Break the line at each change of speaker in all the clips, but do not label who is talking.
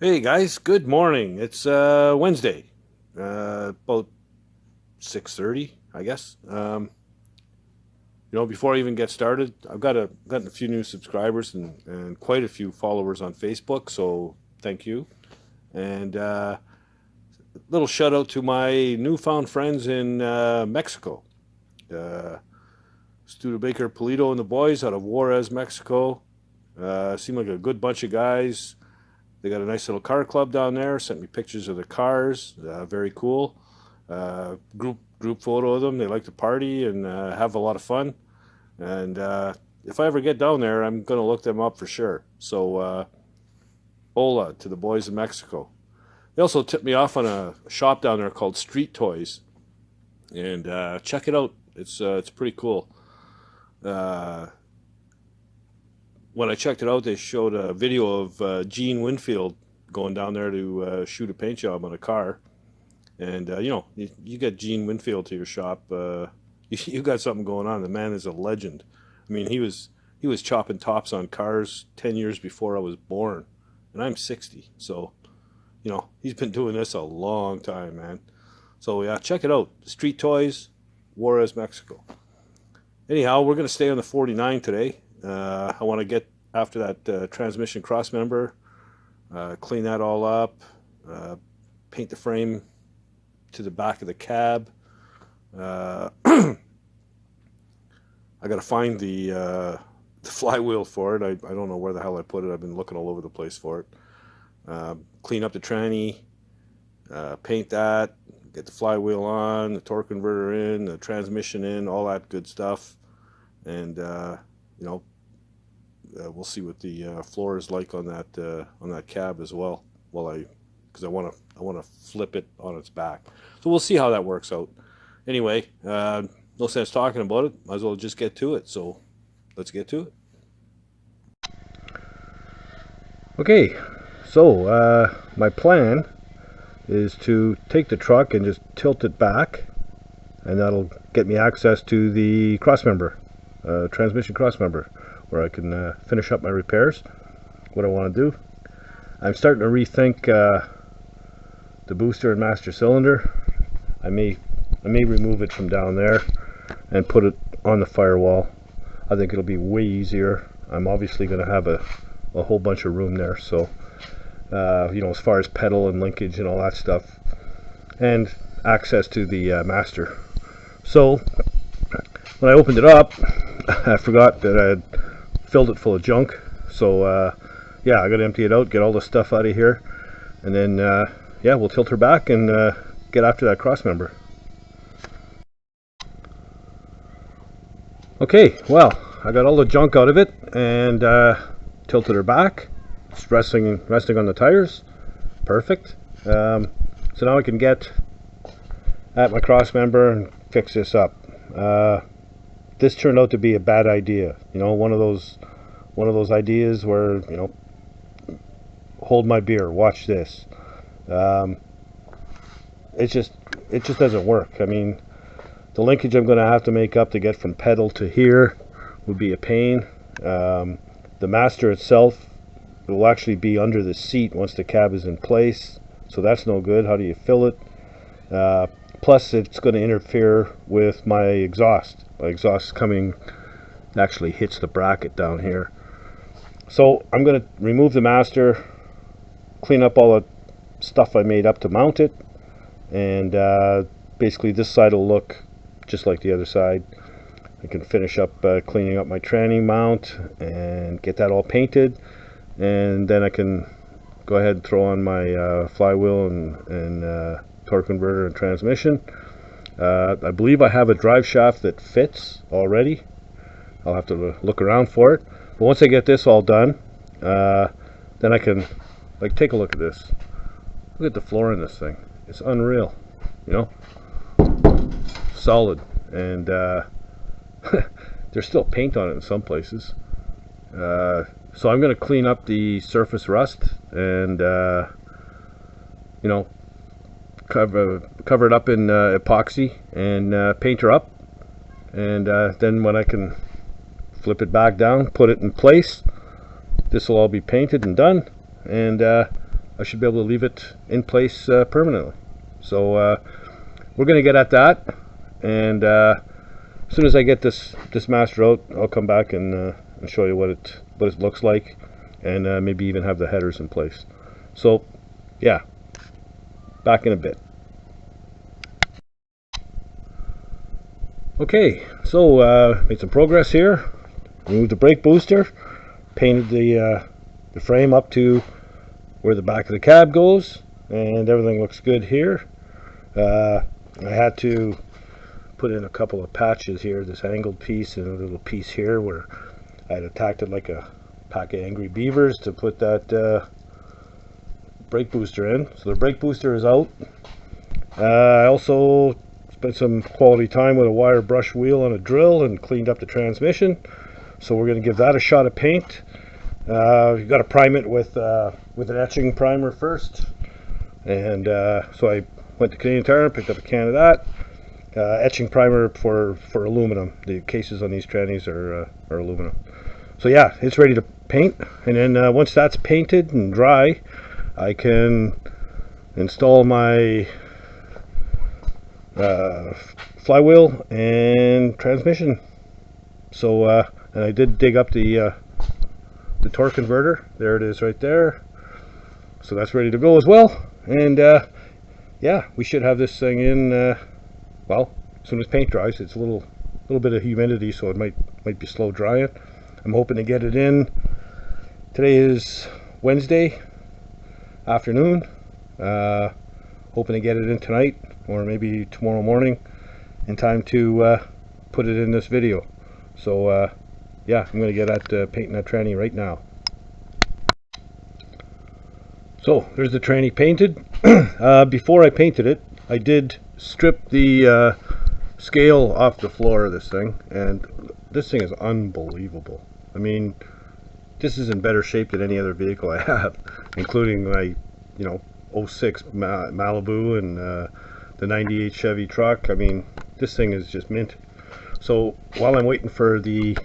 Hey guys, good morning. It's Wednesday, about 6:30, I guess. Before I even get started, I've gotten a few new subscribers and quite a few followers on Facebook, so thank you. And little shout out to my newfound friends in Mexico. Uh, Studebaker Polito and the boys out of Juarez, Mexico. Seem like a good bunch of guys. They got a nice little car club down there. Sent me pictures of the cars. Very cool. Group photo of them. They like to party and have a lot of fun. And if I ever get down there, I'm gonna look them up for sure. So hola to the boys in Mexico. They also tipped me off on a shop down there called Street Toys, and check it out. It's pretty cool. Uh, when I checked it out, they showed a video of Gene Winfield going down there to shoot a paint job on a car. And you get Gene Winfield to your shop, you got something going on. The man is a legend. I mean, he was chopping tops on cars 10 years before I was born, and I'm 60. So he's been doing this a long time, man. So yeah, check it out. Street Toys, Juarez, Mexico. Anyhow, we're gonna stay on the 49 today. I want to get after that transmission cross member, clean that all up, uh, paint the frame to the back of the cab. I got to find the flywheel for it. I don't know where the hell I put it. I've been looking all over the place for it. Clean up the tranny, paint that, get the flywheel on, the torque converter in, the transmission in, all that good stuff. And we'll see what the floor is like on that cab as well. Because I want to flip it on its back. So we'll see how that works out. Anyway, no sense talking about it. Might as well just get to it. So let's get to it. Okay, so my plan is to take the truck and just tilt it back, and that'll get me access to the crossmember, transmission crossmember, where I can finish up my repairs. What I want to do, I'm starting to rethink the booster and master cylinder. I may remove it from down there and put it on the firewall. I think it'll be way easier. I'm obviously going to have a whole bunch of room there, so as far as pedal and linkage and all that stuff, and access to the master. So when I opened it up, I forgot that I had filled it full of junk. So yeah, I got to empty it out, get all the stuff out of here, and then yeah, we'll tilt her back and get after that cross member. Okay, well, I got all the junk out of it and tilted her back. It's resting on the tires. Perfect. So now I can get at my cross member and fix this up. This turned out to be a bad idea. One of those ideas where hold my beer, watch this. It just doesn't work. I mean, the linkage I'm going to have to make up to get from pedal to here would be a pain. The master itself will actually be under the seat once the cab is in place, so that's no good. How do you fill it? Plus, it's going to interfere with my exhaust. My exhaust coming actually hits the bracket down here. So I'm going to remove the master, clean up all the stuff I made up to mount it, and basically this side will look just like the other side. I can finish up cleaning up my tranny mount and get that all painted, and then I can go ahead and throw on my flywheel and torque converter and transmission. I believe I have a drive shaft that fits already. I'll have to look around for it, but once I get this all done, then I can take a look at this. Look at the floor in this thing. It's unreal, solid, and there's still paint on it in some places. So I'm going to clean up the surface rust and cover it up in epoxy and paint her up, and then when I can flip it back down, put it in place, this will all be painted and done, and I should be able to leave it in place permanently. So we're going to get at that, and as soon as I get this master out, I'll come back and show you what it looks like, and maybe even have the headers in place. So yeah, back in a bit. Okay, so made some progress here. Removed the brake booster, painted the frame up to where the back of the cab goes, and everything looks good here. I had to put in a couple of patches here, this angled piece and a little piece here where I had attacked it like a pack of angry beavers to put that brake booster in. So the brake booster is out. I also spent some quality time with a wire brush wheel on a drill and cleaned up the transmission. So we're going to give that a shot of paint. You've got to prime it with an etching primer first. And so I went to Canadian Tire and picked up a can of that. Etching primer for aluminum. The cases on these trannies are aluminum. So yeah, it's ready to paint. And then once that's painted and dry, I can install my flywheel and transmission. So and I did dig up the torque converter. There it is right there. So that's ready to go as well. And yeah, we should have this thing in well, as soon as paint dries. It's a little bit of humidity, so it might be slow drying. I'm hoping to get it in. Today is Wednesday afternoon. Hoping to get it in tonight or maybe tomorrow morning in time to put it in this video. So yeah, I'm going to get at painting that tranny right now. So there's the tranny painted. Before I painted it, I did strip the scale off the floor of this thing, and this thing is unbelievable. I mean, this is in better shape than any other vehicle I have, including my 06 Malibu and the 98 Chevy truck. I mean, this thing is just mint. So while I'm waiting for the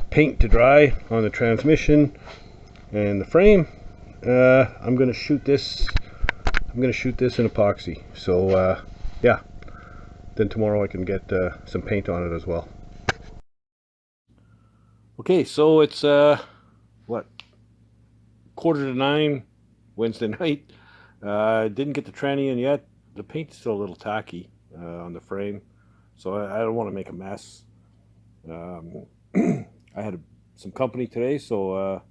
paint to dry on the transmission and the frame, I'm going to shoot this. I'm going to shoot this in epoxy. So yeah, then tomorrow I can get some paint on it as well. Okay, so it's what, 8:45 Wednesday night. Didn't get the tranny in yet. The paint's still a little tacky on the frame, so I don't want to make a mess. I had some company today, so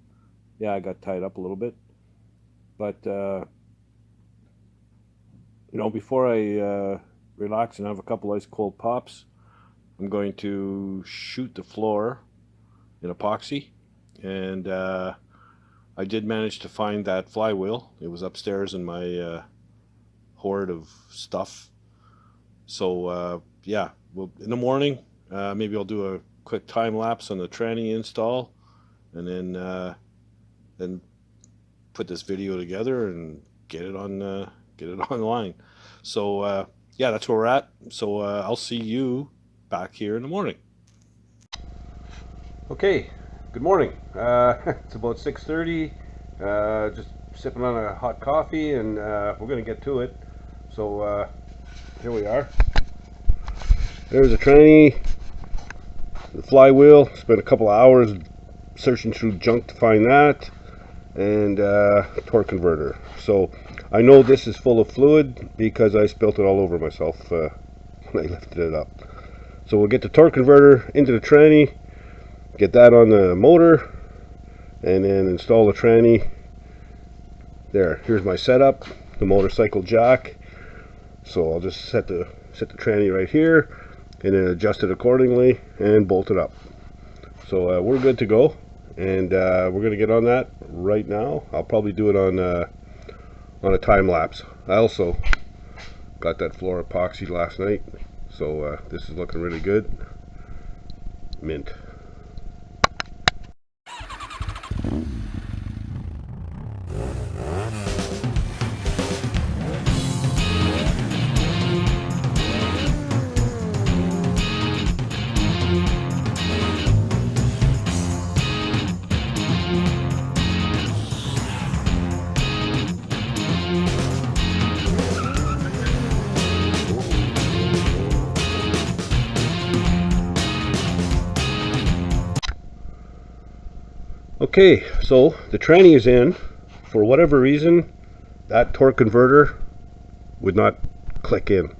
yeah, I got tied up a little bit. But before I relax and have a couple ice cold pops, I'm going to shoot the floor in epoxy. And I did manage to find that flywheel. It was upstairs in my hoard of stuff. So yeah, well, in the morning maybe I'll do a quick time lapse on the tranny install, and then put this video together and get it online. So yeah, that's where we're at. So I'll see you back here in the morning. Okay, good morning. It's about 6:30. Just sipping on a hot coffee, and we're gonna get to it. So here we are. There's a tranny, the flywheel. Spent a couple of hours searching through junk to find that, and torque converter. So I know this is full of fluid because I spilt it all over myself when I lifted it up. So we'll get the torque converter into the tranny, get that on the motor, and then install the tranny. Here's my setup, the motorcycle jack. So I'll just set the tranny right here, and then adjust it accordingly and bolt it up. So we're good to go, and we're going to get on that right now. I'll probably do it on a time lapse. I also got that floor epoxy last night, so this is looking really good. Mint.
Okay, so the tranny is in. For whatever reason, that torque converter would not click in.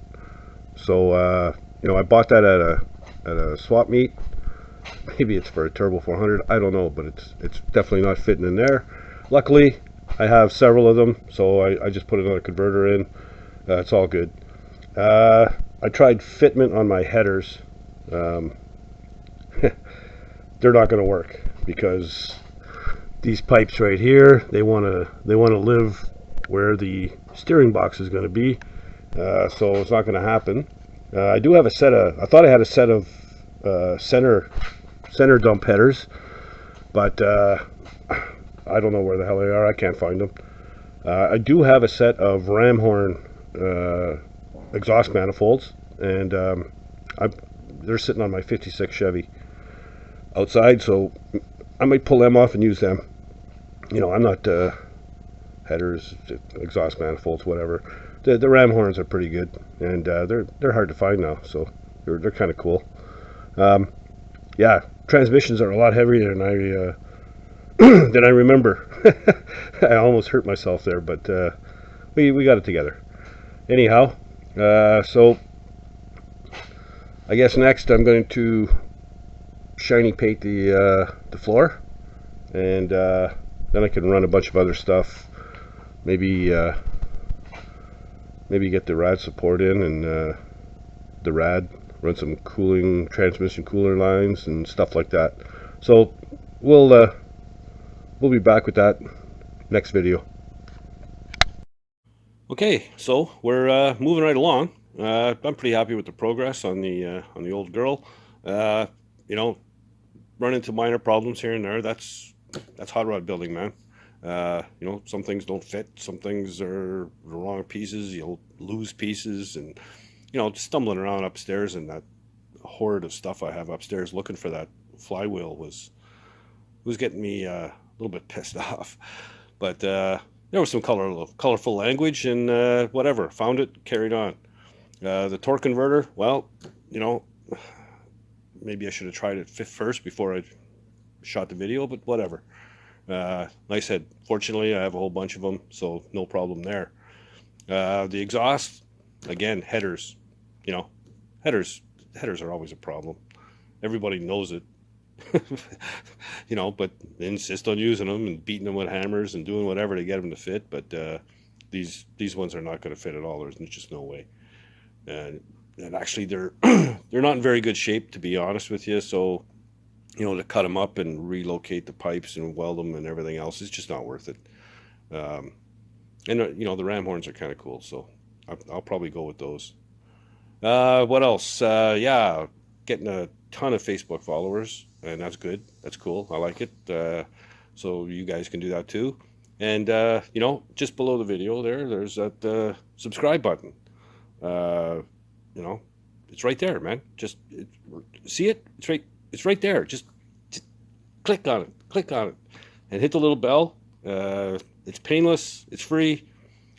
So I bought that at a swap meet. Maybe it's for a Turbo 400. I don't know, but it's definitely not fitting in there. Luckily, I have several of them, so I just put another converter in. It's all good. I tried fitment on my headers. Um, they're not going to work because these pipes right here, they want to live where the steering box is going to be. So it's not going to happen. I do have a set of. I thought I had a set of center dump headers, but I don't know where the hell they are. I can't find them. I do have a set of ram horn exhaust manifolds, and they're sitting on my '56 Chevy outside, so I might pull them off and use them. I'm not headers, exhaust manifolds, whatever. The ram horns are pretty good, and they're hard to find now, so they're kind of cool. Yeah, transmissions are a lot heavier than I than I remember. I almost hurt myself there, but we got it together. Anyhow, so I guess next I'm going to shiny paint the floor, and then I can run a bunch of other stuff. Maybe get the rad support in, and the rad run some cooling transmission cooler lines and stuff like that. So we'll be back with that next video.
Okay, so we're moving right along. I'm pretty happy with the progress on the old girl. Uh, you know, run into minor problems here and there. That's hot rod building, man. Some things don't fit. Some things are the wrong pieces. You'll lose pieces, and just stumbling around upstairs and that horde of stuff I have upstairs looking for that flywheel was getting me a little bit pissed off. But there was some colorful language, and whatever. Found it, carried on. The torque converter, well, maybe I should have tried it first before I shot the video, but whatever. Like I said, fortunately, I have a whole bunch of them, so no problem there. The exhaust, again, headers. You know, headers are always a problem. Everybody knows it. But they insist on using them and beating them with hammers and doing whatever to get them to fit. But these ones are not going to fit at all. There's just no way. And actually, they're they're not in very good shape, to be honest with you. So to cut them up and relocate the pipes and weld them and everything else is just not worth it. And the ram horns are kind of cool, so I'll probably go with those. What else? Yeah, getting a ton of Facebook followers, and that's good. That's cool. I like it. So you guys can do that too. And just below the video there's that subscribe button. Uh, you know, it's right there, man. See it? It's right there. Just click on it. Click on it, and hit the little bell. It's painless. It's free,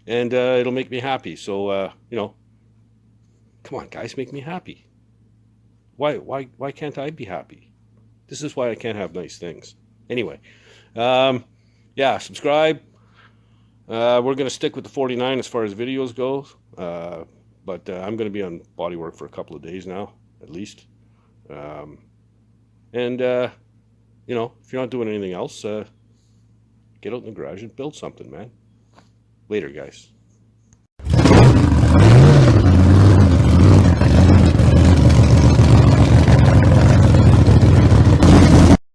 and it'll make me happy. So come on, guys, make me happy. Why can't I be happy? This is why I can't have nice things. Anyway, yeah, subscribe. We're gonna stick with the 49 as far as videos go, but I'm gonna be on bodywork for a couple of days now, at least. And if you're not doing anything else, get out in the garage and build something, man. Later, guys.